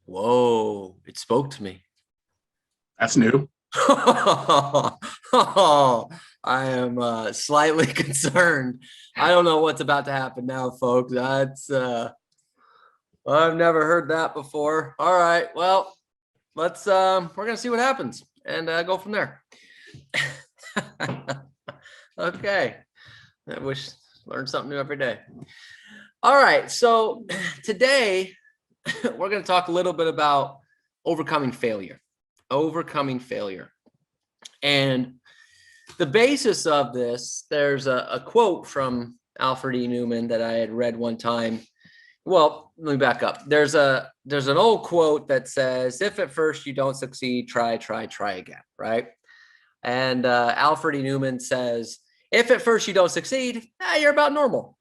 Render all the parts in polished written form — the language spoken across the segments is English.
Whoa, it spoke to me. That's new. Oh, I am slightly concerned. I don't know what's about to happen now, folks. That's I've never heard that before. All right, well, let's we're gonna see what happens and go from there. Okay, I wish learn something new every day. All right, so today we're going to talk a little bit about overcoming failure. And the basis of this, there's a quote from Alfred E. Newman that I had read one time. Well, let me back up. There's an old quote that says, if at first you don't succeed, try again, right? And Alfred E. Newman says, if at first you don't succeed, you're about normal.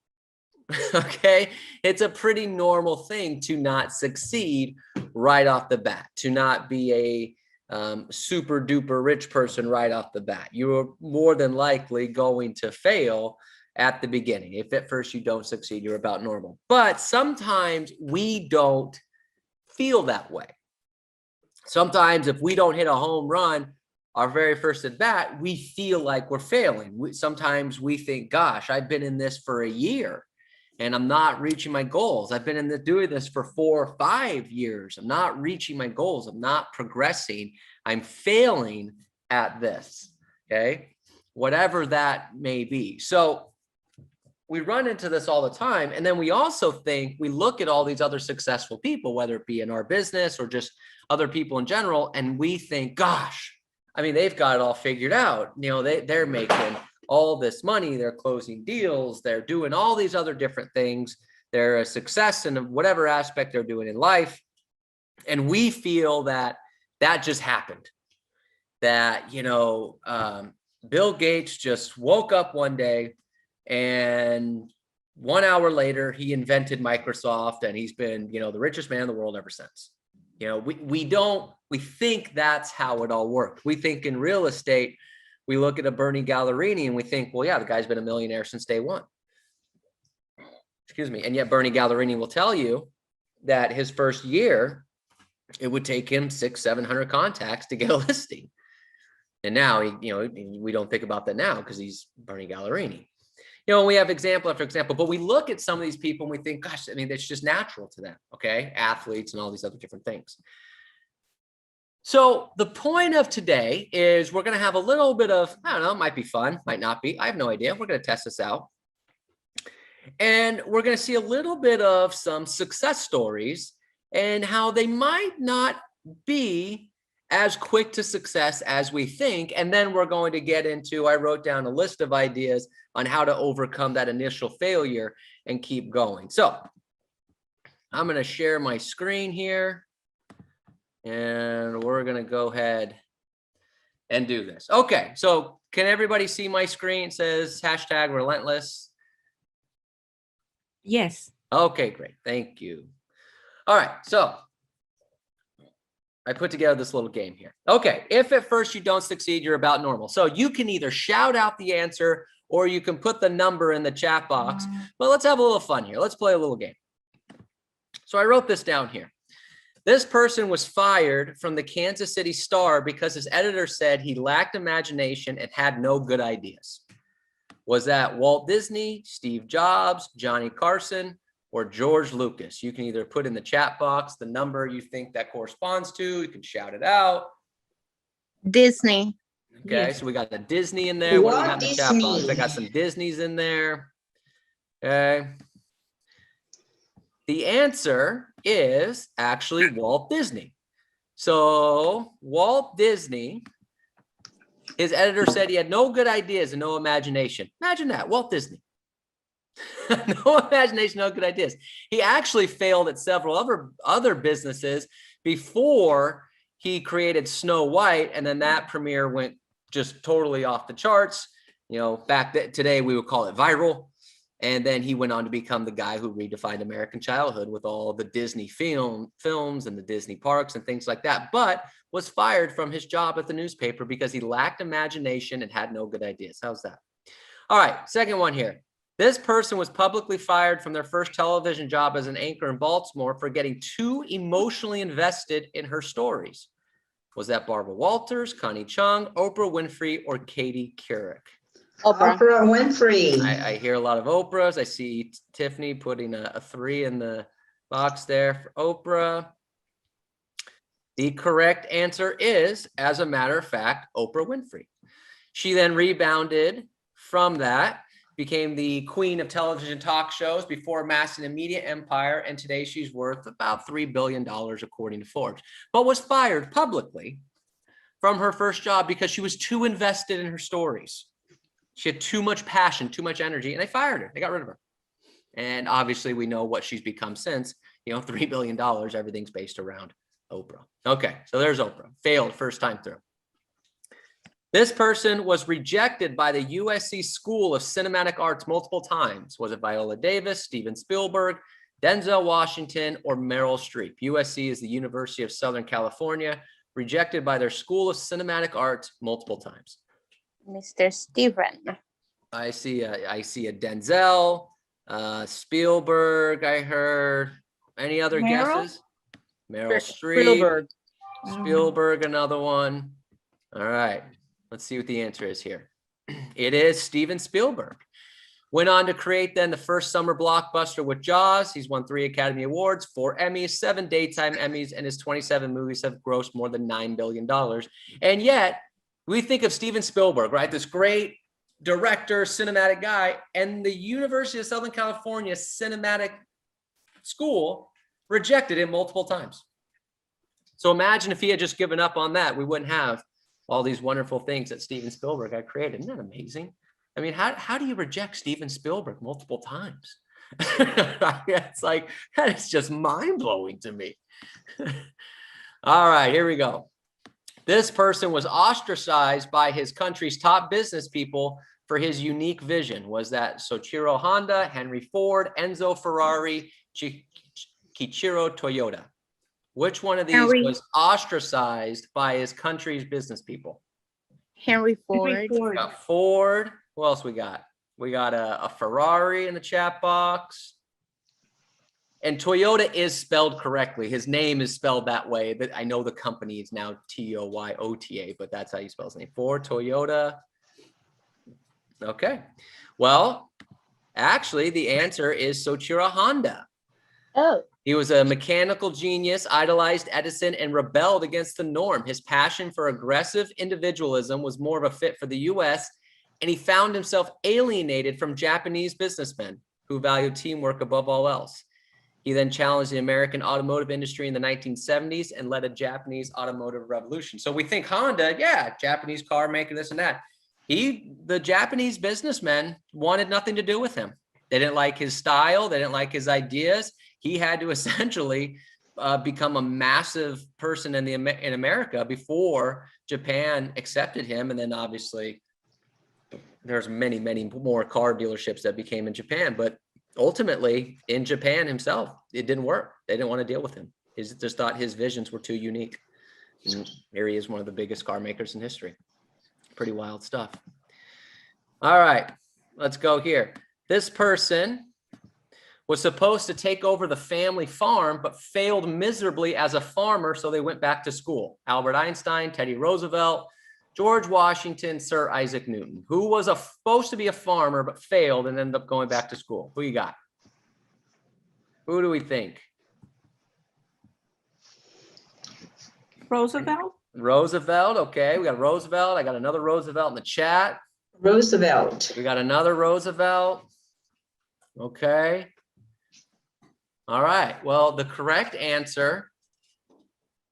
Okay, it's a pretty normal thing to not succeed right off the bat, to not be a super duper rich person right off the bat. You're more than likely going to fail at the beginning. If at first you don't succeed, you're about normal. But sometimes we don't feel that way. Sometimes if we don't hit a home run our very first at bat, we feel like we're failing. Sometimes we think, gosh, I've been in this for a year and I'm not reaching my goals. I've been doing this for 4 or 5 years. I'm not reaching my goals. I'm not progressing. I'm failing at this, okay? Whatever that may be. So we run into this all the time. And then we also think, we look at all these other successful people, whether it be in our business or just other people in general, and we think, gosh, I mean, they've got it all figured out. You know, they're making all this money, they're closing deals, they're doing all these other different things. They're a success in whatever aspect they're doing in life. And we feel that that just happened. That, you know, Bill Gates just woke up one day and 1 hour later, he invented Microsoft and he's been, you know, the richest man in the world ever since. You know, we think that's how it all worked. We think in real estate, we look at a Bernie Gallerini and we think, well, yeah, the guy's been a millionaire since day one. Excuse me. And yet Bernie Gallerini will tell you that his first year, it would take him 600-700 contacts to get a listing. And now, we don't think about that now because he's Bernie Gallerini. You know, we have example after example, but we look at some of these people and we think, gosh, I mean, it's just natural to them, okay? Athletes and all these other different things. So the point of today is we're going to have a little bit of, I don't know, it might be fun, might not be. I have no idea. We're going to test this out. And we're going to see a little bit of some success stories and how they might not be as quick to success as we think. And then we're going to get into, I wrote down a list of ideas on how to overcome that initial failure and keep going. So I'm going to share my screen here and we're going to go ahead and do this. Okay. So can everybody see my screen? It says #relentless. Yes. Okay, great. Thank you. All right. So I put together this little game here. Okay, if at first you don't succeed, you're about normal. So you can either shout out the answer or you can put the number in the chat box. But let's have a little fun here. Let's play a little game. So I wrote this down here. This person was fired from the Kansas City Star because his editor said he lacked imagination and had no good ideas. Was that Walt Disney, Steve Jobs, Johnny Carson, or George Lucas? You can either put in the chat box the number you think that corresponds to. You can shout it out. Disney. Okay, Yes. So we got the Disney in there. What do we have in the chat box? I got some Disneys in there. Okay. The answer is actually Walt Disney. So Walt Disney, his editor said he had no good ideas and no imagination. Imagine that, Walt Disney. No imagination, no good ideas. He actually failed at several other businesses before he created Snow White, and then that premiere went just totally off the charts. You know, today we would call it viral. And then he went on to become the guy who redefined American childhood with all the Disney films and the Disney parks and things like that, but was fired from his job at the newspaper because he lacked imagination and had no good ideas. How's that? All right, second one here. This person was publicly fired from their first television job as an anchor in Baltimore for getting too emotionally invested in her stories. Was that Barbara Walters, Connie Chung, Oprah Winfrey, or Katie Couric? Oprah. Oprah Winfrey. I hear a lot of Oprahs. I see Tiffany putting a 3 in the box there for Oprah. The correct answer is, as a matter of fact, Oprah Winfrey. She then rebounded from that, became the queen of television talk shows before amassing a media empire, and today she's worth about $3 billion according to Forbes, but was fired publicly from her first job because she was too invested in her stories. She had too much passion, too much energy, and they fired her. They got rid of her. And obviously we know what she's become since, $3 billion, everything's based around Oprah. Okay, so there's Oprah, failed first time through. This person was rejected by the USC School of Cinematic Arts multiple times. Was it Viola Davis, Steven Spielberg, Denzel Washington, or Meryl Streep? USC is the University of Southern California, rejected by their School of Cinematic Arts multiple times. Mr. Steven. I see a Denzel, Spielberg, I heard. Any other guesses? Meryl Streep. Spielberg, another one. All right. Let's see what the answer is here. It is Steven Spielberg. Went on to create then the first summer blockbuster with Jaws. He's won 3 Academy Awards, 4 Emmys, 7 daytime Emmys, and his 27 movies have grossed more than $9 billion. And yet, we think of Steven Spielberg, right? This great director, cinematic guy, and the University of Southern California Cinematic School rejected him multiple times. So imagine if he had just given up on that, we wouldn't have all these wonderful things that Steven Spielberg had created. Isn't that amazing? I mean, how do you reject Steven Spielberg multiple times? It's like, that is just mind-blowing to me. All right, here we go. This person was ostracized by his country's top business people for his unique vision. Was that Soichiro Honda, Henry Ford, Enzo Ferrari, Kiichiro Toyota? Which one of these was ostracized by his country's business people? Henry Ford. We got Ford. Who else we got? We got a Ferrari in the chat box. And Toyota is spelled correctly. His name is spelled that way. But I know the company is now Toyota, but that's how you spell his name. Ford, Toyota. Okay. Well, actually, the answer is Soichiro Honda. Oh. He was a mechanical genius, idolized Edison, and rebelled against the norm. His passion for aggressive individualism was more of a fit for the US, and he found himself alienated from Japanese businessmen who valued teamwork above all else. He then challenged the American automotive industry in the 1970s and led a Japanese automotive revolution. So we think Honda, yeah, Japanese car maker, this and that. The Japanese businessmen wanted nothing to do with him. They didn't like his style. They didn't like his ideas. He had to essentially become a massive person in America before Japan accepted him. And then obviously there's many, many more car dealerships that became in Japan. But ultimately in Japan himself, it didn't work. They didn't want to deal with him. They just thought his visions were too unique. And here he is, one of the biggest car makers in history. Pretty wild stuff. All right, let's go here. This person was supposed to take over the family farm, but failed miserably as a farmer, so they went back to school. Albert Einstein, Teddy Roosevelt, George Washington, Sir Isaac Newton, who was supposed to be a farmer, but failed and ended up going back to school. Who you got? Who do we think? Roosevelt. Roosevelt, okay. We got Roosevelt. I got another Roosevelt in the chat. Roosevelt. We got another Roosevelt. Okay. All right. Well, the correct answer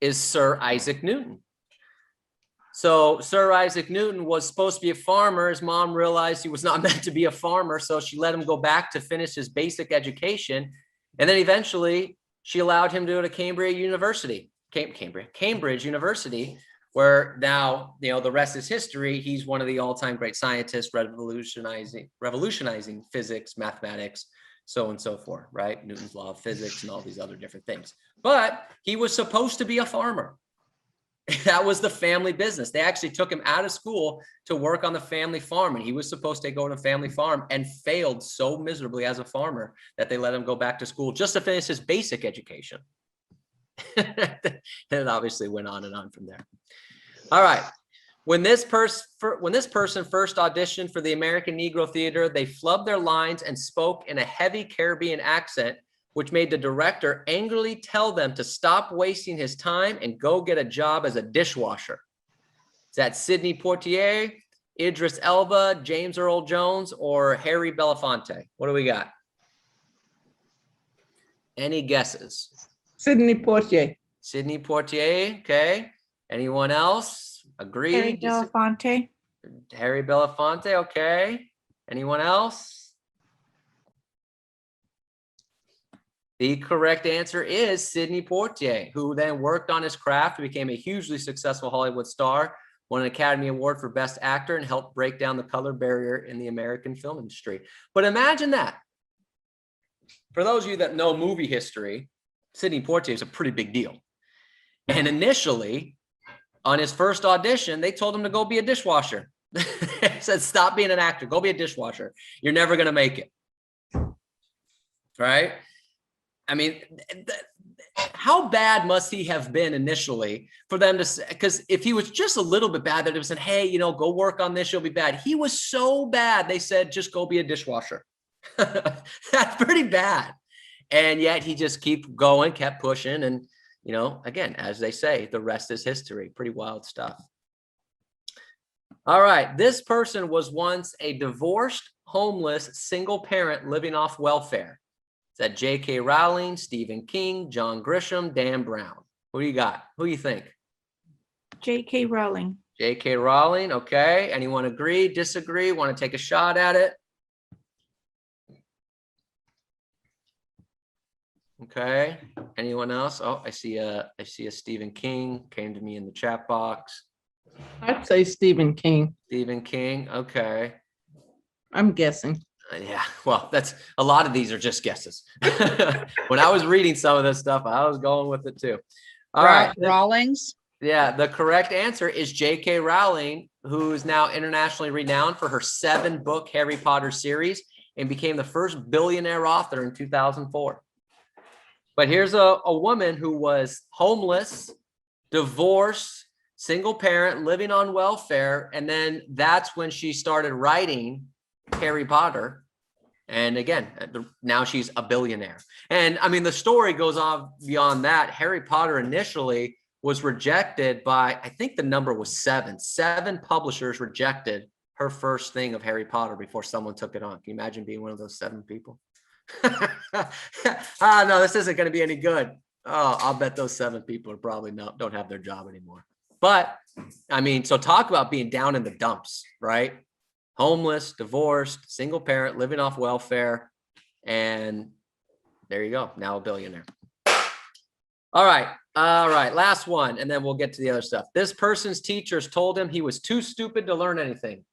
is Sir Isaac Newton. So Sir Isaac Newton was supposed to be a farmer. His mom realized he was not meant to be a farmer, so she let him go back to finish his basic education. And then eventually she allowed him to go to Cambridge University, where now, the rest is history. He's one of the all-time great scientists, revolutionizing physics, mathematics, so on and so forth, right? Newton's law of physics and all these other different things. But he was supposed to be a farmer. That was the family business. They actually took him out of school to work on the family farm, and he was supposed to go to a family farm and failed so miserably as a farmer that they let him go back to school just to finish his basic education. And it obviously went on and on from there. All right. When this person first auditioned for the American Negro Theater, they flubbed their lines and spoke in a heavy Caribbean accent, which made the director angrily tell them to stop wasting his time and go get a job as a dishwasher. Is that Sidney Poitier, Idris Elba, James Earl Jones, or Harry Belafonte? What do we got? Any guesses? Sidney Poitier. Sidney Poitier, okay. Anyone else? Agree? Harry Belafonte. Harry Belafonte, okay. Anyone else? The correct answer is Sidney Poitier, who then worked on his craft, became a hugely successful Hollywood star, won an Academy Award for Best Actor, and helped break down the color barrier in the American film industry. But imagine that. For those of you that know movie history, Sidney Poitier is a pretty big deal. And initially, on his first audition, they told him to go be a dishwasher. They said, stop being an actor, go be a dishwasher. You're never going to make it. Right? I mean, how bad must he have been initially for them to say, because if he was just a little bit bad, they'd have said, hey, you know, go work on this, you'll be bad. He was so bad, they said, just go be a dishwasher. That's pretty bad. And yet he just kept going, kept pushing. And, you know, again, as they say, the rest is history. Pretty wild stuff. All right. This person was once a divorced, homeless, single parent living off welfare. Is that J.K. Rowling, Stephen King, John Grisham, Dan Brown? Who do you got? Who do you think? J.K. Rowling. J.K. Rowling. Okay. Anyone agree, disagree, want to take a shot at it? Okay. Anyone else? Oh, I see a Stephen King came to me in the chat box. I'd say Stephen King. Stephen King. Okay. I'm guessing. Yeah, well, that's a lot of these are just guesses. When I was reading some of this stuff, I was going with it too. All right. Rawlings. Yeah, the correct answer is J.K. Rowling, who is now internationally renowned for her 7-book Harry Potter series and became the first billionaire author in 2004. But here's a woman who was homeless, divorced, single parent, living on welfare. And then that's when she started writing Harry Potter. And again, now she's a billionaire. And I mean, the story goes on beyond that. Harry Potter initially was rejected by, I think the number was 7. 7 publishers rejected her first thing of Harry Potter before someone took it on. Can you imagine being one of those 7 people? No, this isn't going to be any good. Oh, I'll bet those 7 people are probably don't have their job anymore. But I mean, so talk about being down in the dumps, right? Homeless, divorced, single parent, living off welfare. And there you go. Now a billionaire. All right. All right. Last one. And then we'll get to the other stuff. This person's teachers told him he was too stupid to learn anything.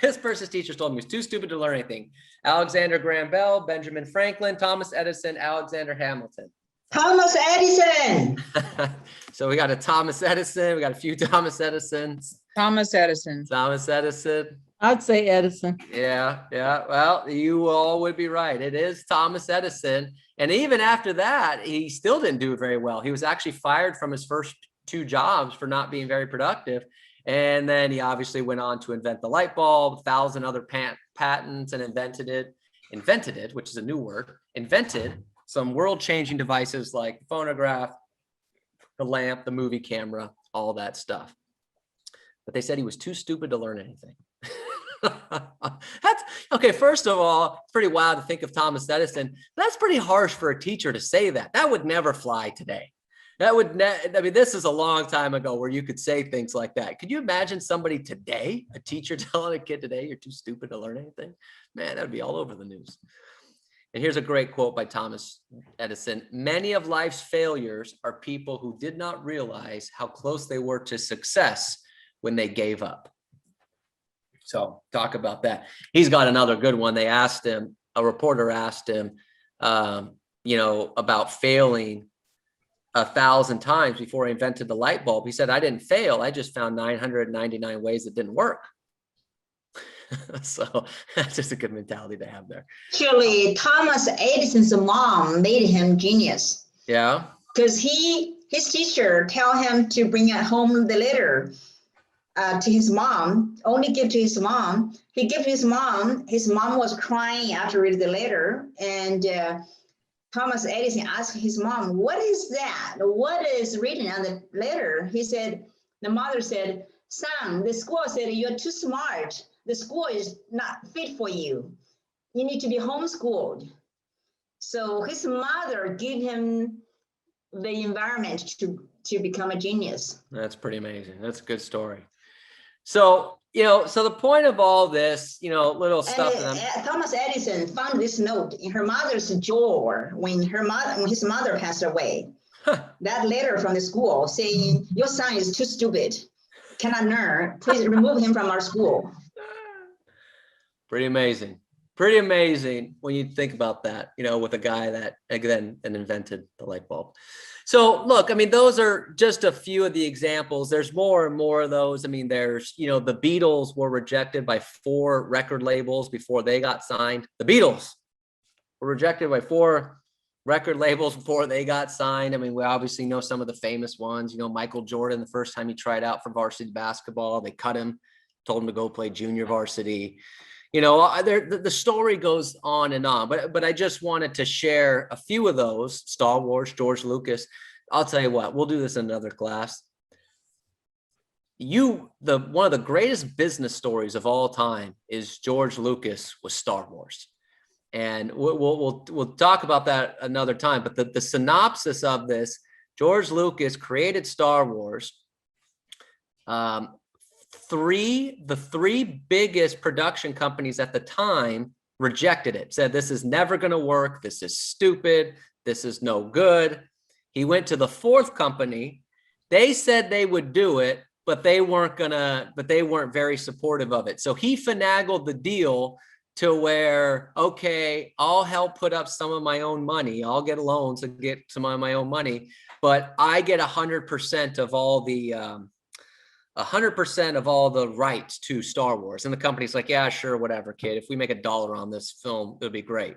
This person's teachers told him he was too stupid to learn anything. Alexander Graham Bell, Benjamin Franklin, Thomas Edison, Alexander Hamilton. Thomas Edison. So we got a Thomas Edison. We got a few Thomas Edisons. Thomas Edison. Thomas Edison. I'd say Edison. Yeah. Well, you all would be right. It is Thomas Edison. And even after that, he still didn't do it very well. He was actually fired from his first 2 jobs for not being very productive. And then he obviously went on to invent the light bulb, 1,000 other patents, and invented it, which is a new word, invented some world-changing devices like the phonograph, the lamp, the movie camera, all that stuff. But they said he was too stupid to learn anything. That's okay. First of all, it's pretty wild to think of Thomas Edison. That's pretty harsh for a teacher to say that. That would never fly today. That would, I mean, this is a long time ago where you could say things like that. Could you imagine somebody today, a teacher telling a kid today, you're too stupid to learn anything? Man, that would be all over the news. And here's a great quote by Thomas Edison. Many of life's failures are people who did not realize how close they were to success when they gave up. So talk about that. He's got another good one. They asked him, a reporter asked him, about failing 1,000 times before I invented the light bulb. He said, I didn't fail. I just found 999 ways it didn't work. So that's just a good mentality to have there. Actually, Thomas Edison's mom made him genius Yeah. because his teacher tell him to bring at home the letter to his mom, only give to his mom. He gave his mom was crying after reading the letter, and Thomas Edison asked his mom, what is that? What is written on the letter? The mother said, son, the school said you're too smart. The school is not fit for you. You need to be homeschooled. So his mother gave him the environment to become a genius. That's pretty amazing. That's a good story. So, so the point of all this, little stuff. Thomas Edison found this note in her mother's drawer when his mother passed away. That letter from the school saying, your son is too stupid, cannot learn, please remove him from our school. Pretty amazing. Pretty amazing when you think about that, with a guy that again invented the light bulb. So look, I mean, those are just a few of the examples. There's more and more of those. I mean, there's, the Beatles were rejected by 4 record labels before they got signed. The Beatles were rejected by 4 record labels before they got signed. I mean, we obviously know some of the famous ones, Michael Jordan, the first time he tried out for varsity basketball, they cut him, told him to go play junior varsity. The story goes on and on, but I just wanted to share a few of those. Star Wars, George Lucas. I'll tell you what, we'll do this in another class. One of the greatest business stories of all time is George Lucas with Star Wars. And we'll talk about that another time, but the synopsis of this, George Lucas created Star Wars. The 3 biggest production companies at the time rejected it, said this is never going to work, this is stupid, this is no good. He went to the 4th company. They said they would do it, but they weren't very supportive of it. So he finagled the deal to where, okay, I'll help put up some of my own money, I'll get loans and get some of my own money, but I get 100% of all the 100% of all the rights to Star Wars. And the company's like, yeah, sure, whatever, kid. If we make $1 on this film, it'll be great.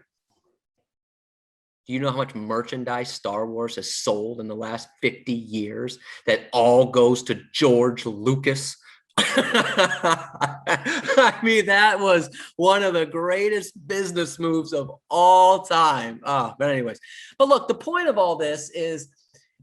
Do you know how much merchandise Star Wars has sold in the last 50 years that all goes to George Lucas? I mean, that was one of the greatest business moves of all time. But anyways, but look, the point of all this is,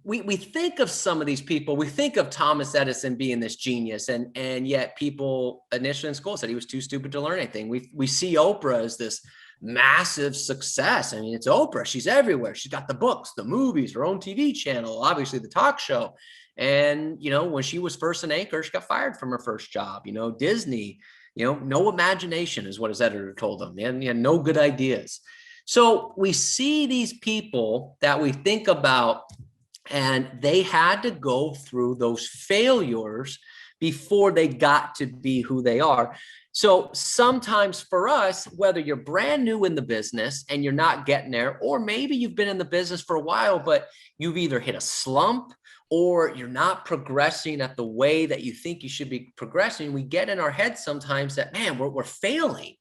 we think of some of these people, we think of Thomas Edison being this genius, and yet people initially in school said he was too stupid to learn anything. We see Oprah as this massive success. I mean, it's Oprah. She's everywhere. She's got the books, the movies, her own TV channel, obviously the talk show. And, when she was first an anchor, she got fired from her first job. Disney, no imagination is what his editor told him. And he had no good ideas. So we see these people that we think about, and they had to go through those failures before they got to be who they are. So sometimes for us, whether you're brand new in the business and you're not getting there, or maybe you've been in the business for a while, but you've either hit a slump or you're not progressing at the way that you think you should be progressing, we get in our head sometimes that, man, we're failing.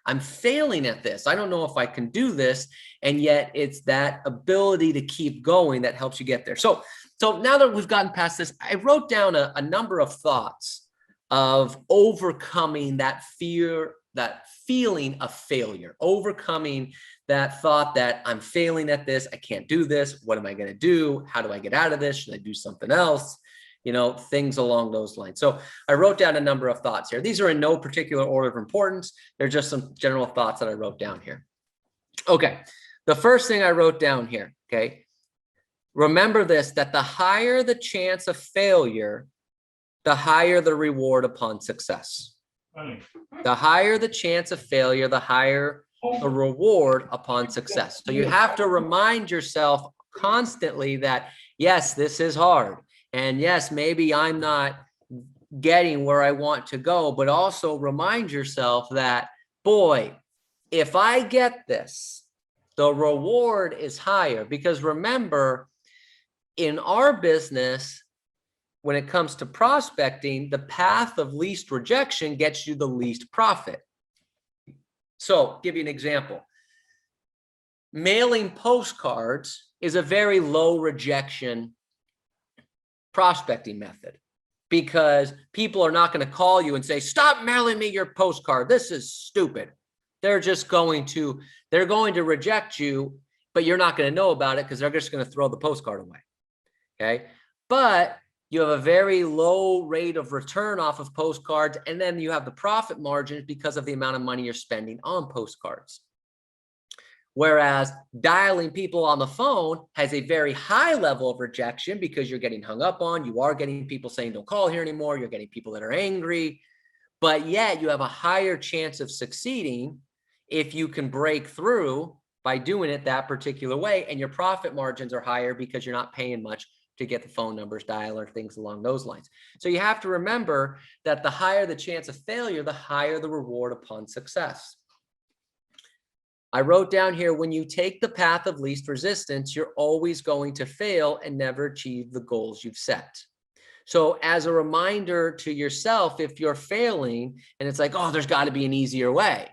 I'm failing at this. I don't know if I can do this. And yet it's that ability to keep going that helps you get there. So now that we've gotten past this, I wrote down a number of thoughts of overcoming that fear, that feeling of failure, overcoming that thought that I'm failing at this. I can't do this. What am I going to do? How do I get out of this? Should I do something else? Things along those lines. So I wrote down a number of thoughts here. These are in no particular order of importance. They're just some general thoughts that I wrote down here. Okay. The first thing I wrote down here, okay. Remember this, that the higher the chance of failure, the higher the reward upon success. The higher the chance of failure, the higher the reward upon success. So you have to remind yourself constantly that, yes, this is hard. And yes, maybe I'm not getting where I want to go, but also remind yourself that, boy, if I get this, the reward is higher. Because remember, in our business, when it comes to prospecting, the path of least rejection gets you the least profit. So, give you an example. Mailing postcards is a very low rejection prospecting method because people are not going to call you and say, stop mailing me your postcard. This is stupid. They're going to reject you, but you're not going to know about it because they're just going to throw the postcard away. Okay. But you have a very low rate of return off of postcards. And then you have the profit margins because of the amount of money you're spending on postcards. Whereas dialing people on the phone has a very high level of rejection because you're getting hung up on. You are getting people saying, don't call here anymore. You're getting people that are angry, but yet you have a higher chance of succeeding if you can break through by doing it that particular way. And your profit margins are higher because you're not paying much to get the phone numbers, dialer, things along those lines. So you have to remember that the higher the chance of failure, the higher the reward upon success. I wrote down here, when you take the path of least resistance, you're always going to fail and never achieve the goals you've set. So as a reminder to yourself, if you're failing and it's like, oh, there's got to be an easier way.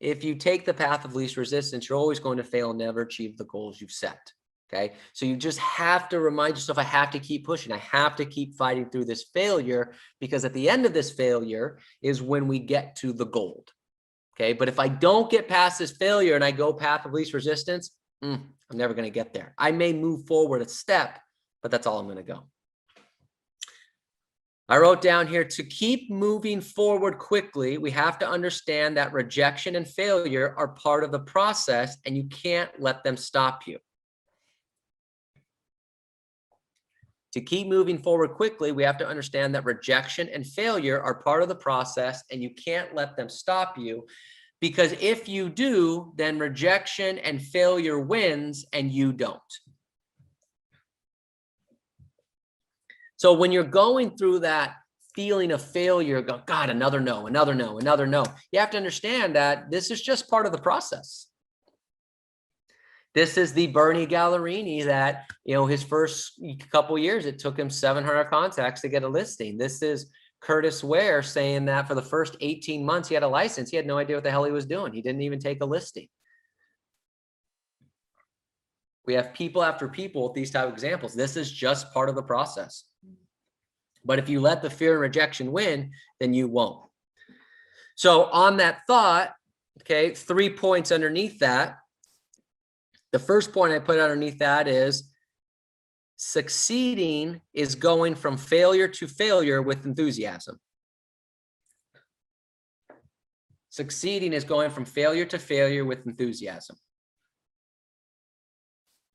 If you take the path of least resistance, you're always going to fail and never achieve the goals you've set. Okay. So you just have to remind yourself, I have to keep pushing. I have to keep fighting through this failure, because at the end of this failure is when we get to the gold. Okay. But if I don't get past this failure and I go path of least resistance, I'm never going to get there. I may move forward a step, but that's all I'm going to go. I wrote down here, to keep moving forward quickly, we have to understand that rejection and failure are part of the process and you can't let them stop you. To keep moving forward quickly, we have to understand that rejection and failure are part of the process and you can't let them stop you, because if you do, then rejection and failure wins and you don't. So when you're going through that feeling of failure, go, God, another no, another no, another no. You have to understand that this is just part of the process. This is the Bernie Gallerini that, his first couple years, it took him 700 contacts to get a listing. This is Curtis Ware saying that for the first 18 months he had a license, he had no idea what the hell he was doing. He didn't even take a listing. We have people after people with these type of examples. This is just part of the process. But if you let the fear and rejection win, then you won't. So on that thought, okay, 3 points underneath that. The first point I put underneath that is succeeding is going from failure to failure with enthusiasm. Succeeding is going from failure to failure with enthusiasm.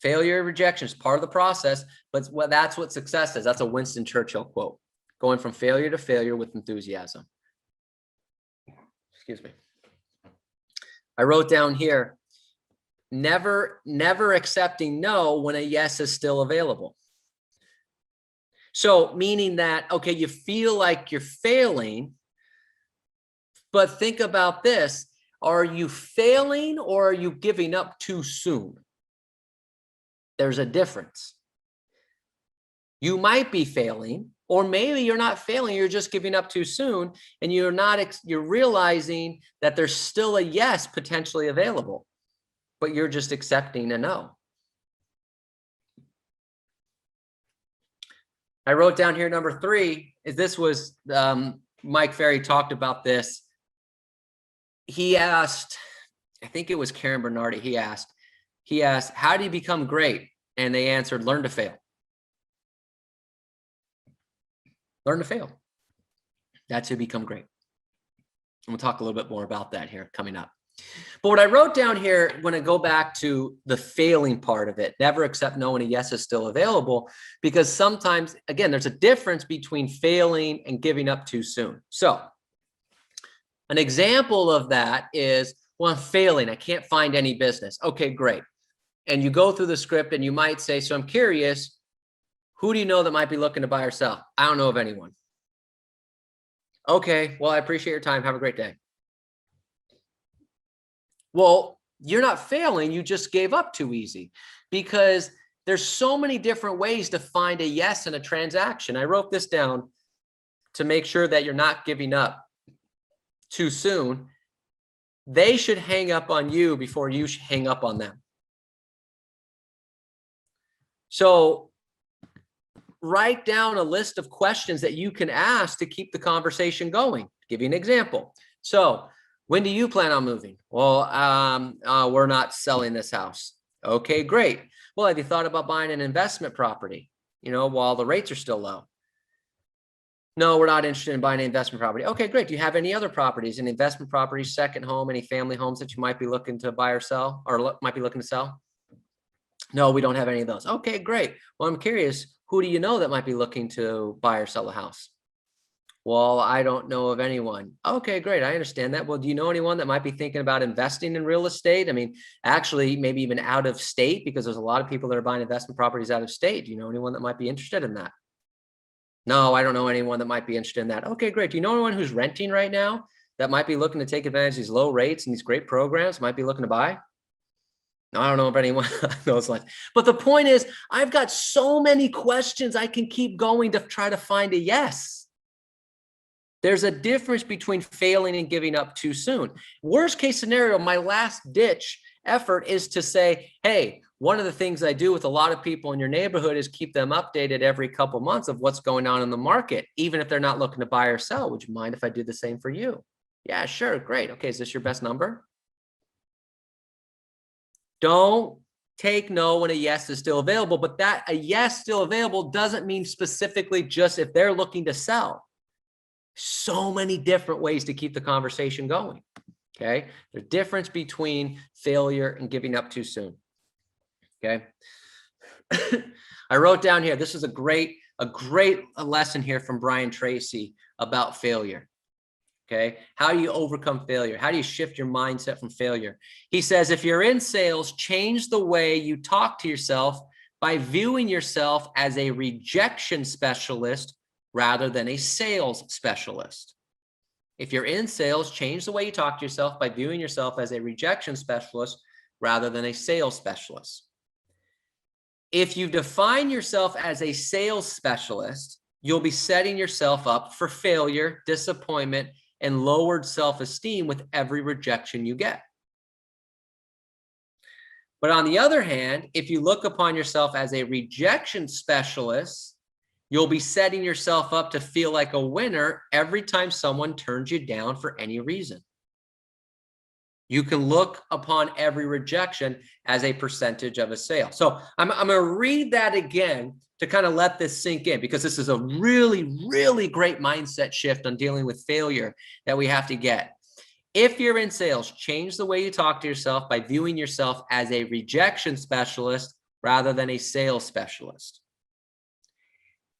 Failure and rejection is part of the process, but that's what success is. That's a Winston Churchill quote. Going from failure to failure with enthusiasm. Excuse me. I wrote down here, never accepting no when a yes is still available. So meaning that, okay, you feel like you're failing, but think about this. Are you failing or are you giving up too soon? There's a difference. You might be failing, or maybe you're not failing, you're just giving up too soon, and you're realizing that there's still a yes potentially available, but you're just accepting a no. I wrote down here, number 3, is this was, Mike Ferry talked about this. He asked, I think it was Karen Bernardi, he asked, how do you become great? And they answered, learn to fail. Learn to fail. That's how you become great. And we'll talk a little bit more about that here coming up. But what I wrote down here, when I go back to the failing part of it, never accept no when a yes is still available, because sometimes, again, there's a difference between failing and giving up too soon. So an example of that is, well, I'm failing. I can't find any business. Okay, great. And you go through the script and you might say, so I'm curious, who do you know that might be looking to buy or sell? I don't know of anyone. Okay, well, I appreciate your time. Have a great day. Well, you're not failing. You just gave up too easy, because There's so many different ways to find a yes in a transaction. I wrote this down to make sure that you're not giving up too soon. They should hang up on you before you should hang up on them. So write down a list of questions that you can ask to keep the conversation going. Give you an example. So when do you plan on moving? Well, we're not selling this house. Okay, great. Well, have you thought about buying an investment property, while the rates are still low? No, we're not interested in buying an investment property. Okay, great. Do you have any other properties, any investment properties, second home, any family homes that you might be looking to buy or sell, or might be looking to sell? No, we don't have any of those. Okay, great. Well, I'm curious, who do you know that might be looking to buy or sell a house? Well, I don't know of anyone. Okay, great. I understand that. Well, do you know anyone that might be thinking about investing in real estate? I mean, actually, maybe even out of state, because there's a lot of people that are buying investment properties out of state. Do you know anyone that might be interested in that? No, I don't know anyone that might be interested in that. Okay, great. Do you know anyone who's renting right now that might be looking to take advantage of these low rates and these great programs, might be looking to buy? No, I don't know if anyone knows like, but the point is, I've got so many questions I can keep going to try to find a yes. There's a difference between failing and giving up too soon. Worst case scenario, my last ditch effort is to say, hey, one of the things I do with a lot of people in your neighborhood is keep them updated every couple months of what's going on in the market, even if they're not looking to buy or sell. Would you mind if I do the same for you? Yeah, sure. Great. Okay. Is this your best number? Don't take no when a yes is still available, but that a yes still available doesn't mean specifically just if they're looking to sell. So many different ways to keep the conversation going. Okay. The difference between failure and giving up too soon. Okay. I wrote down here, this is a great lesson here from Brian Tracy about failure. Okay. How do you overcome failure? How do you shift your mindset from failure? He says, if you're in sales, change the way you talk to yourself by viewing yourself as a rejection specialist rather than a sales specialist. If you're in sales, change the way you talk to yourself by viewing yourself as a rejection specialist rather than a sales specialist. If you define yourself as a sales specialist, you'll be setting yourself up for failure, disappointment, and lowered self-esteem with every rejection you get. But on the other hand, if you look upon yourself as a rejection specialist, you'll be setting yourself up to feel like a winner every time someone turns you down for any reason. You can look upon every rejection as a percentage of a sale. So I'm going to read that again to kind of let this sink in, because this is a really, really great mindset shift on dealing with failure that we have to get. If you're in sales, change the way you talk to yourself by viewing yourself as a rejection specialist rather than a sales specialist.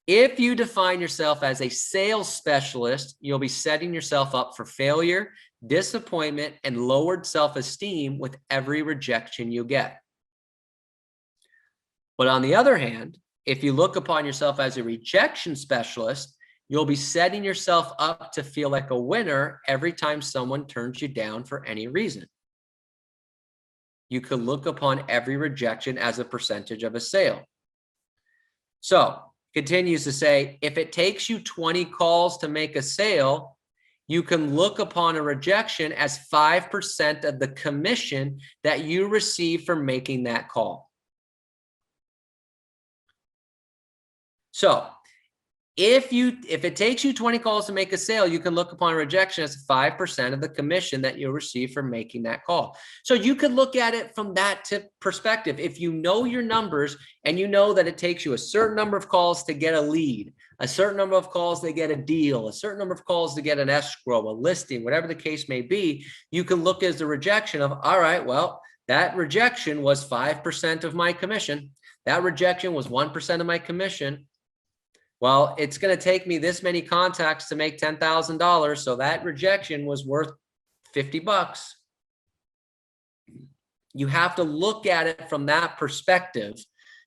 If you define yourself as a sales specialist, you'll be setting yourself up for failure, disappointment, and lowered self-esteem with every rejection you get. But on the other hand, if you look upon yourself as a rejection specialist, you'll be setting yourself up to feel like a winner every time someone turns you down for any reason. You could look upon every rejection as a percentage of a sale. So, continues to say, if it takes you 20 calls to make a sale, you can look upon a rejection as 5% of the commission that you receive for making that call. So if it takes you 20 calls to make a sale, you can look upon a rejection as 5% of the commission that you'll receive for making that call. So you could look at it from that perspective. If you know your numbers and you know that it takes you a certain number of calls to get a lead, a certain number of calls to get a deal, a certain number of calls to get an escrow, a listing, whatever the case may be, you can look as the rejection of, all right, well, that rejection was 5% of my commission. That rejection was 1% of my commission. Well, it's going to take me this many contacts to make $10,000. So that rejection was worth $50. You have to look at it from that perspective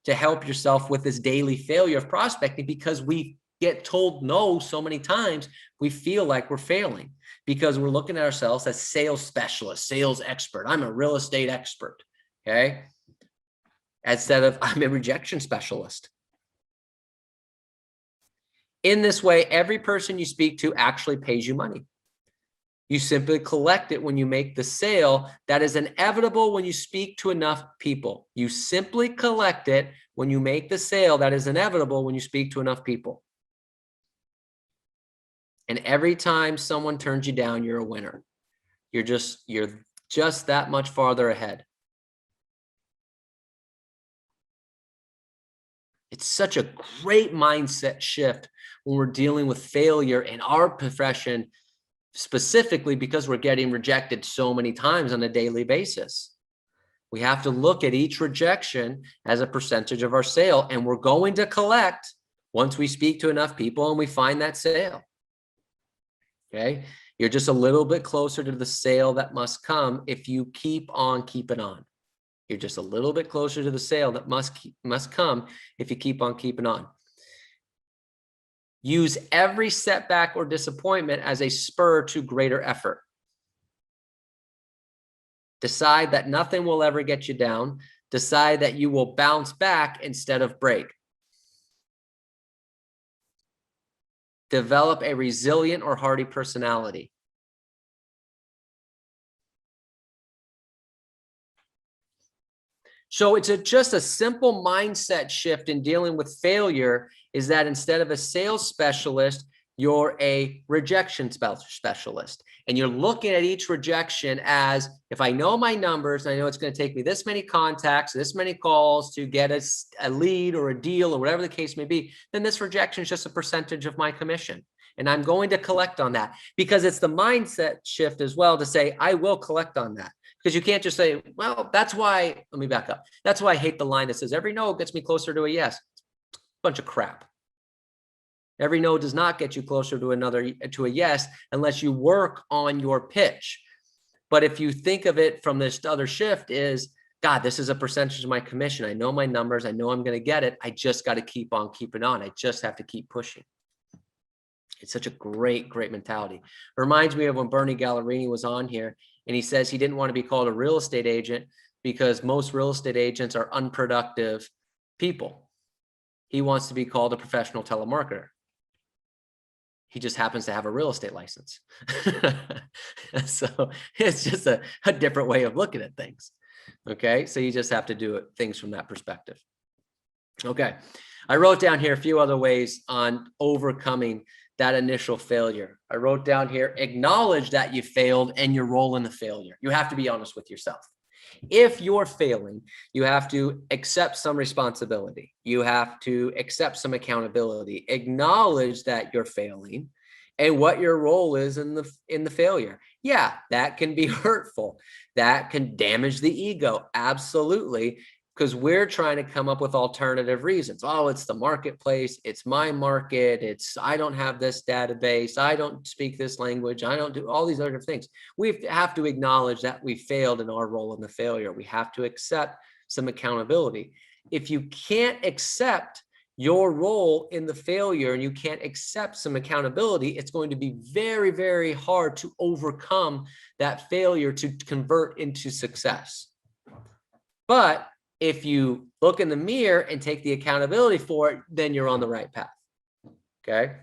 to help yourself with this daily failure of prospecting, because we get told no so many times, we feel like we're failing because we're looking at ourselves as sales specialist, sales expert. I'm a real estate expert. Okay. instead of I'm a rejection specialist. In this way, every person you speak to actually pays you money. You simply collect it when you make the sale. That is inevitable when you speak to enough people. You simply collect it when you make the sale. That is inevitable when you speak to enough people. And every time someone turns you down, you're a winner. You're just that much farther ahead. It's such a great mindset shift when we're dealing with failure in our profession, specifically because we're getting rejected so many times on a daily basis. We have to look at each rejection as a percentage of our sale, and we're going to collect once we speak to enough people and we find that sale. Okay, you're just a little bit closer to the sale that must come if you keep on keeping on. You're just a little bit closer to the sale that must come if you keep on keeping on. Use every setback or disappointment as a spur to greater effort. Decide that nothing will ever get you down. Decide that you will bounce back instead of break. Develop a resilient or hardy personality. So it's just a simple mindset shift in dealing with failure, is that instead of a sales specialist, you're a rejection specialist. And you're looking at each rejection as, if I know my numbers, I know it's going to take me this many contacts, this many calls to get a lead or a deal or whatever the case may be, then this rejection is just a percentage of my commission. And I'm going to collect on that, because it's the mindset shift as well to say, I will collect on that. Because you can't just say, well, that's why, let me back up. That's why I hate the line that says every no gets me closer to a yes. Bunch of crap. Every no does not get you closer to a yes unless you work on your pitch. But if you think of it from this other shift is, God, this is a percentage of my commission. I know my numbers. I know I'm going to get it. I just got to keep on keeping on. I just have to keep pushing. It's such a great, great mentality. It reminds me of when Bernie Gallerini was on here, and he says he didn't want to be called a real estate agent because most real estate agents are unproductive people. He wants to be called a professional telemarketer. He just happens to have a real estate license. So it's just a different way of looking at things. Okay, so you just have to do things from that perspective. Okay, I wrote down here a few other ways on overcoming that initial failure. I wrote down here, acknowledge that you failed and your role in the failure. You have to be honest with yourself. If you're failing, you have to accept some responsibility. You have to accept some accountability. Acknowledge that you're failing and what your role is in the failure. Yeah, that can be hurtful. That can damage the ego. Absolutely. Because we're trying to come up with alternative reasons. Oh, it's the marketplace. It's my market. I don't have this database. I don't speak this language. I don't do all these other things. We have to acknowledge that we failed in our role in the failure. We have to accept some accountability. If you can't accept your role in the failure and you can't accept some accountability, it's going to be very, very hard to overcome that failure to convert into success. But if you look in the mirror and take the accountability for it, then you're on the right path. Okay.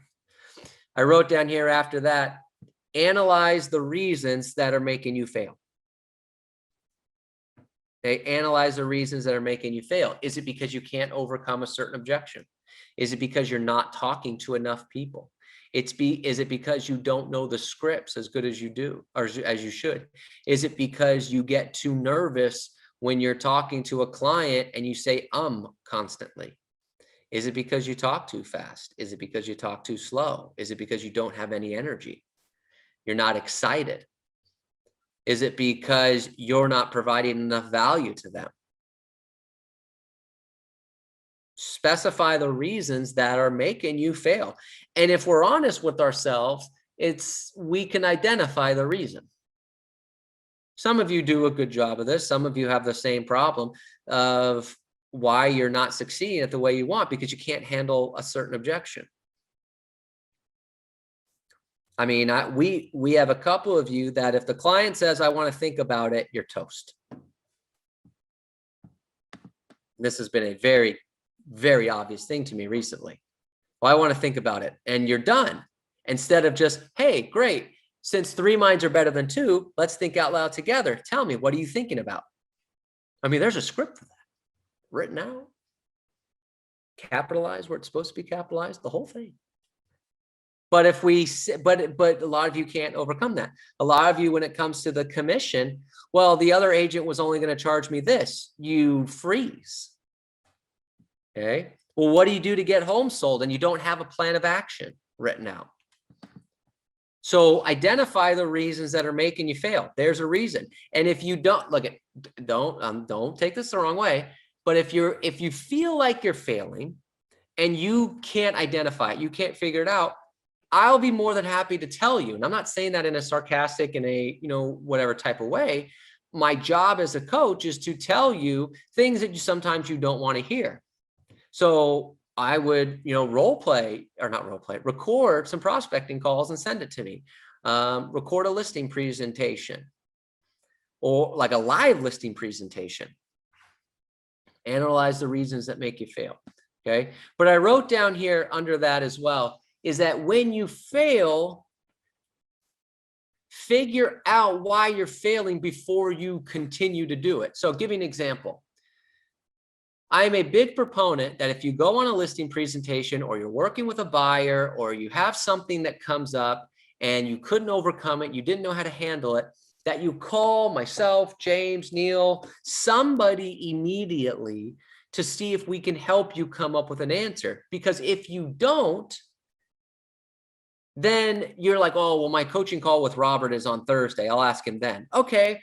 I wrote down here after that, analyze the reasons that are making you fail. Okay. Analyze the reasons that are making you fail. Is it because you can't overcome a certain objection? Is it because you're not talking to enough people? Is it because you don't know the scripts as good as you do, or as you should? Is it because you get too nervous when you're talking to a client and you say constantly? Is it because you talk too fast? Is it because you talk too slow? Is it because you don't have any energy? You're not excited? Is it because you're not providing enough value to them? Specify the reasons that are making you fail. And if we're honest with ourselves, we can identify the reason. Some of you do a good job of this. Some of you have the same problem of why you're not succeeding at the way you want, because you can't handle a certain objection. I mean, we have a couple of you that if the client says, I want to think about it, you're toast. this has been a very, very obvious thing to me recently. Well, I want to think about it, and you're done. Instead of just, hey, great. Since 3 minds are better than 2, let's think out loud together. Tell me, what are you thinking about? I mean, there's a script for that written out, capitalized where it's supposed to be capitalized, the whole thing. But if we, but a lot of you can't overcome that. A lot of you, when it comes to the commission, well, the other agent was only going to charge me this. You freeze. Okay. Well, what do you do to get homes sold and you don't have a plan of action written out? So identify the reasons that are making you fail. There's a reason. And if you don't look at, don't take this the wrong way, but if you feel like you're failing and you can't identify it, you can't figure it out, I'll be more than happy to tell you. And I'm not saying that in a sarcastic, in a, whatever type of way. My job as a coach is to tell you things that sometimes you don't want to hear. So I would, record some prospecting calls and send it to me. Record a listing presentation or like a live listing presentation. Analyze the reasons that make you fail. Okay. But I wrote down here under that as well, is that when you fail, figure out why you're failing before you continue to do it. So I'll give you an example. I'm a big proponent that if you go on a listing presentation or you're working with a buyer or you have something that comes up and you couldn't overcome it, you didn't know how to handle it, that you call myself, James, Neil, somebody immediately to see if we can help you come up with an answer. Because if you don't, then you're like, oh, well, my coaching call with Robert is on Thursday. I'll ask him then. Okay.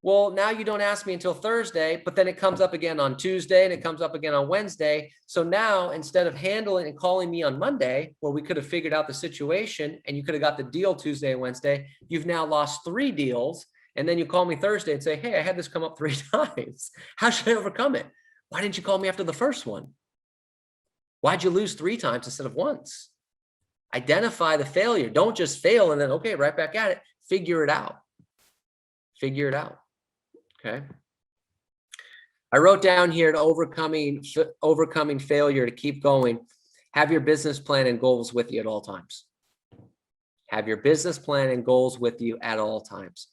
Well, now you don't ask me until Thursday, but then it comes up again on Tuesday and it comes up again on Wednesday. So now instead of handling and calling me on Monday, where we could have figured out the situation and you could have got the deal Tuesday and Wednesday, you've now lost 3 deals. And then you call me Thursday and say, hey, I had this come up 3 times. How should I overcome it? Why didn't you call me after the first one? Why'd you lose 3 times instead of once? Identify the failure. Don't just fail and then, okay, right back at it. Figure it out. Figure it out. Okay. I wrote down here to overcoming failure to keep going. Have your business plan and goals with you at all times. Have your business plan and goals with you at all times.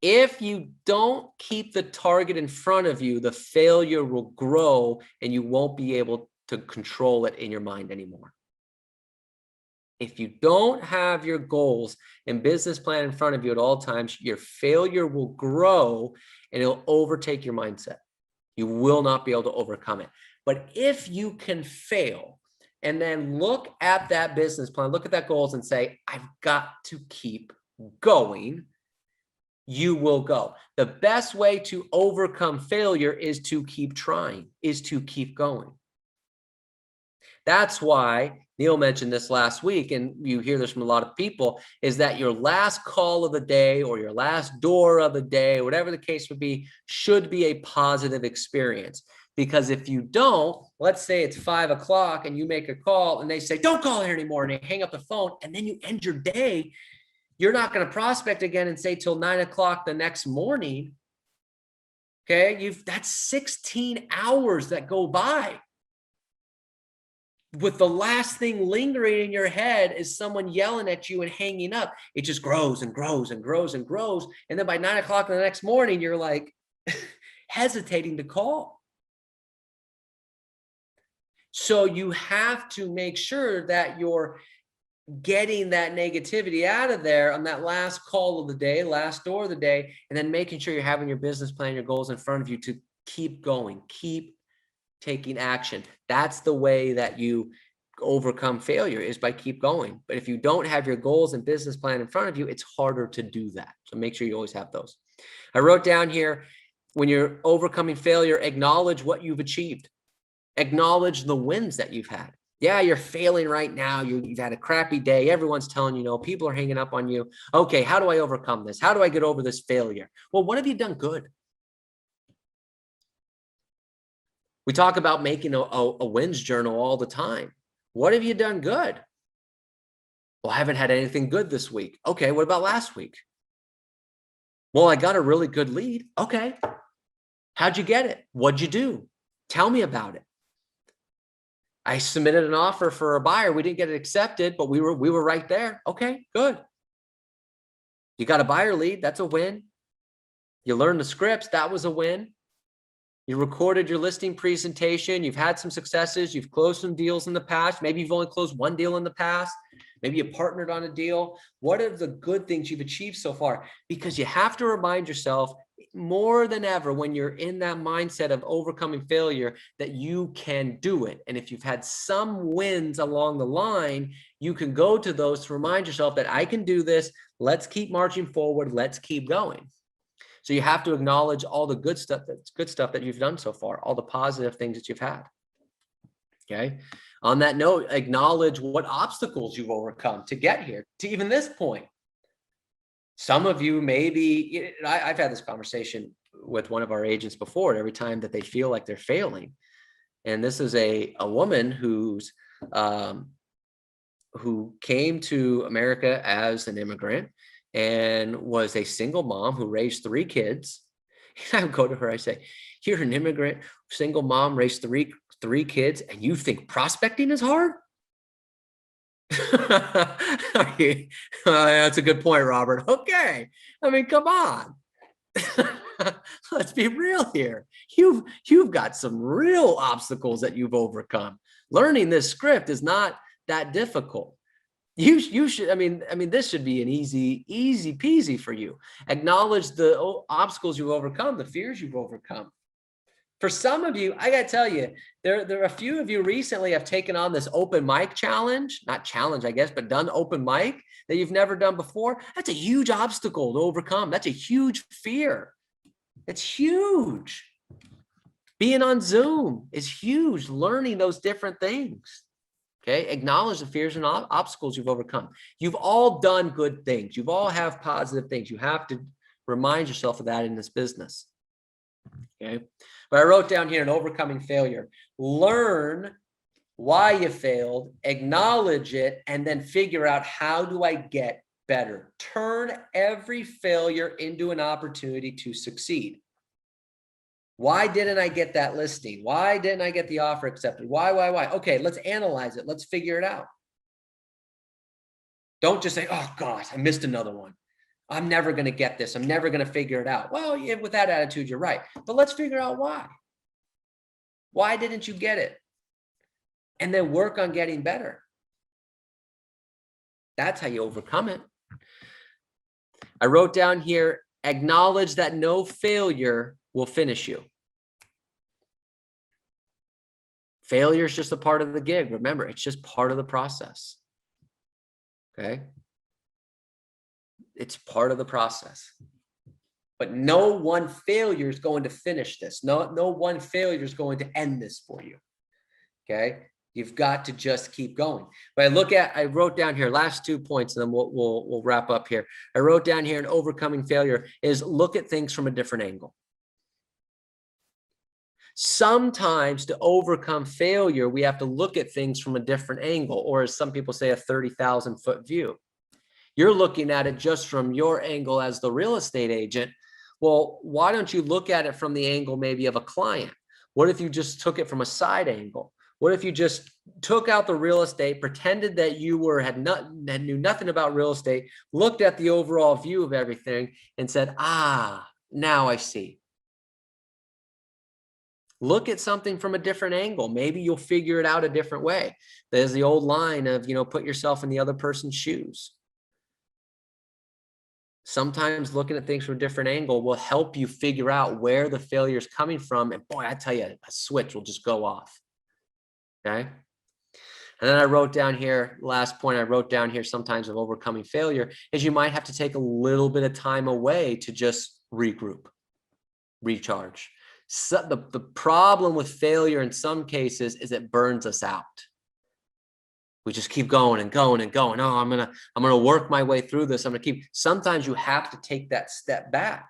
If you don't keep the target in front of you, the failure will grow and you won't be able to control it in your mind anymore. If you don't have your goals and business plan in front of you at all times, your failure will grow and it'll overtake your mindset. You will not be able to overcome it. But if you can fail and then look at that business plan, look at that goals and say, I've got to keep going, you will go. The best way to overcome failure is to keep trying, is to keep going. That's why Neil mentioned this last week, and you hear this from a lot of people, is that your last call of the day or your last door of the day, whatever the case would be, should be a positive experience. Because if you don't, let's say it's 5 o'clock and you make a call and they say, don't call here anymore, and they hang up the phone and then you end your day, you're not going to prospect again and say till 9 o'clock the next morning. Okay, that's 16 hours that go by. With the last thing lingering in your head is someone yelling at you and hanging up. It just grows and grows and grows and grows. And then by 9 o'clock the next morning, you're like hesitating to call. So you have to make sure that you're getting that negativity out of there on that last call of the day, last door of the day, and then making sure you're having your business plan, your goals in front of you to keep going, keep taking action. That's the way that you overcome failure, is by keep going. But if you don't have your goals and business plan in front of you, it's harder to do that. So make sure you always have those. I wrote down here, when you're overcoming failure, acknowledge what you've achieved. Acknowledge the wins that you've had. Yeah, you're failing right now. You've had a crappy day. Everyone's telling you no. People are hanging up on you. Okay, how do I overcome this? How do I get over this failure? Well, what have you done good? We talk about making a wins journal all the time. What have you done good? Well, I haven't had anything good this week. Okay, what about last week? Well, I got a really good lead. Okay. How'd you get it? What'd you do? Tell me about it. I submitted an offer for a buyer. We didn't get it accepted, but we were right there. Okay, good. You got a buyer lead. That's a win. You learned the scripts. That was a win. You recorded your listing presentation. You've had some successes. You've closed some deals in the past. Maybe you've only closed one deal in the past. Maybe you partnered on a deal. What are the good things you've achieved so far? Because you have to remind yourself more than ever when you're in that mindset of overcoming failure that you can do it. And if you've had some wins along the line, you can go to those to remind yourself that I can do this. Let's keep marching forward. Let's keep going. So you have to acknowledge all the good stuff that you've done so far, all the positive things that you've had. Okay. On that note, acknowledge what obstacles you've overcome to get here, to even this point. Some of you maybe, I've had this conversation with one of our agents before, every time that they feel like they're failing. And this is a woman who came to America as an immigrant and was a single mom who raised 3 kids. And I would go to her, I say, you're an immigrant, single mom, raised three kids, and you think prospecting is hard? That's a good point, Robert. Okay. I mean, come on. Let's be real here. You've got some real obstacles that you've overcome. Learning this script is not that difficult. You should, I mean, this should be an easy peasy for you. Acknowledge the obstacles you've overcome, the fears you've overcome. For some of you, I got to tell you, there are a few of you recently have taken on this open mic challenge, not challenge, I guess, but done open mic that you've never done before. That's a huge obstacle to overcome. That's a huge fear. It's huge. Being on Zoom is huge. Learning those different things. Okay. Acknowledge the fears and obstacles you've overcome. You've all done good things. You've all have positive things. You have to remind yourself of that in this business. Okay. But I wrote down here an overcoming failure. Learn why you failed, acknowledge it, and then figure out, how do I get better? Turn every failure into an opportunity to succeed. Why didn't I get that listing? Why didn't I get the offer accepted? Why? Okay, let's analyze it. Let's figure it out. Don't just say, oh gosh, I missed another one. I'm never going to get this. I'm never going to figure it out. Well, yeah, with that attitude, you're right. But let's figure out why. Why didn't you get it? And then work on getting better. That's how you overcome it. I wrote down here, acknowledge that no failure will finish you. Failure is just a part of the gig. Remember, it's just part of the process. Okay. It's part of the process. But no one failure is going to finish this. No one failure is going to end this for you. Okay. You've got to just keep going. But I wrote down here, last 2 points, and then we'll wrap up here. I wrote down here, an overcoming failure is look at things from a different angle. Sometimes to overcome failure, we have to look at things from a different angle, or as some people say, a 30,000 foot view. You're looking at it just from your angle as the real estate agent. Well, why don't you look at it from the angle maybe of a client? What if you just took it from a side angle? What if you just took out the real estate, pretended that you knew nothing about real estate, looked at the overall view of everything and said, now I see. Look at something from a different angle. Maybe you'll figure it out a different way. There's the old line of, put yourself in the other person's shoes. Sometimes looking at things from a different angle will help you figure out where the failure is coming from. And boy, I tell you, a switch will just go off. Okay. And then I wrote down here, last point I wrote down here, sometimes of overcoming failure is you might have to take a little bit of time away to just regroup, recharge. So the problem with failure in some cases is it burns us out. We just keep going and going and going. Oh, I'm gonna work my way through this. Sometimes you have to take that step back.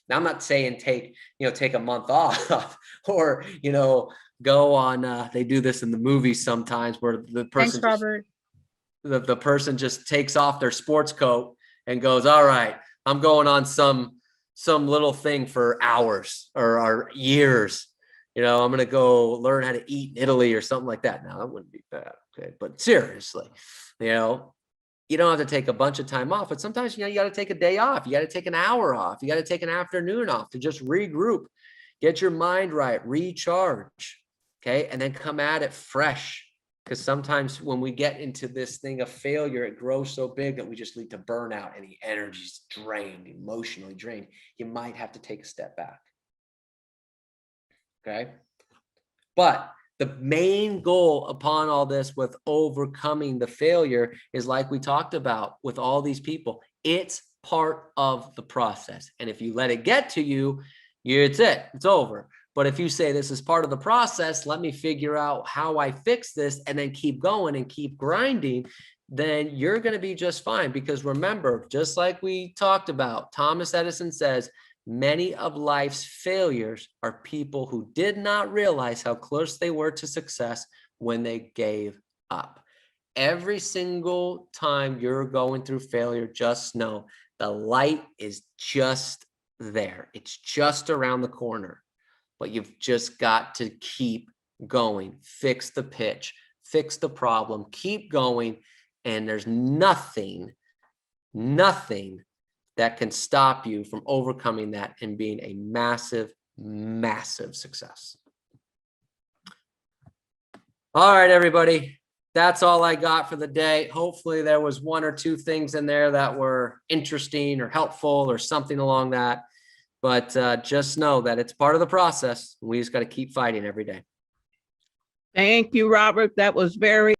Now, I'm not saying take a month off or, go on, they do this in the movies sometimes where the person, Thanks, Robert. the person just takes off their sports coat and goes, all right, I'm going on some little thing for hours or years. you know, I'm going to go learn how to eat in Italy or something like that. Now that wouldn't be bad. Okay. But seriously, you know, you don't have to take a bunch of time off, but sometimes, you know, you got to take a day off. You got to take an hour off. You got to take an afternoon off to just regroup, get your mind right, recharge. Okay. And then come at it fresh. Because sometimes when we get into this thing of failure, it grows so big that we just lead to burnout and the energy's drained, emotionally drained. You might have to take a step back. Okay. But the main goal upon all this with overcoming the failure is, like we talked about with all these people, it's part of the process. And if you let it get to you, it's it, it's over. But if you say this is part of the process, let me figure out how I fix this and then keep going and keep grinding, then you're going to be just fine. Because remember, just like we talked about, Thomas Edison says, many of life's failures are people who did not realize how close they were to success when they gave up. Every single time you're going through failure, just know the light is just there. It's just around the corner, but you've just got to keep going, fix the pitch, fix the problem, keep going. And there's nothing that can stop you from overcoming that and being a massive, massive success. All right, everybody. That's all I got for the day. Hopefully there was one or two things in there that were interesting or helpful or something along that. But just know that it's part of the process. We just got to keep fighting every day. Thank you, Robert. That was very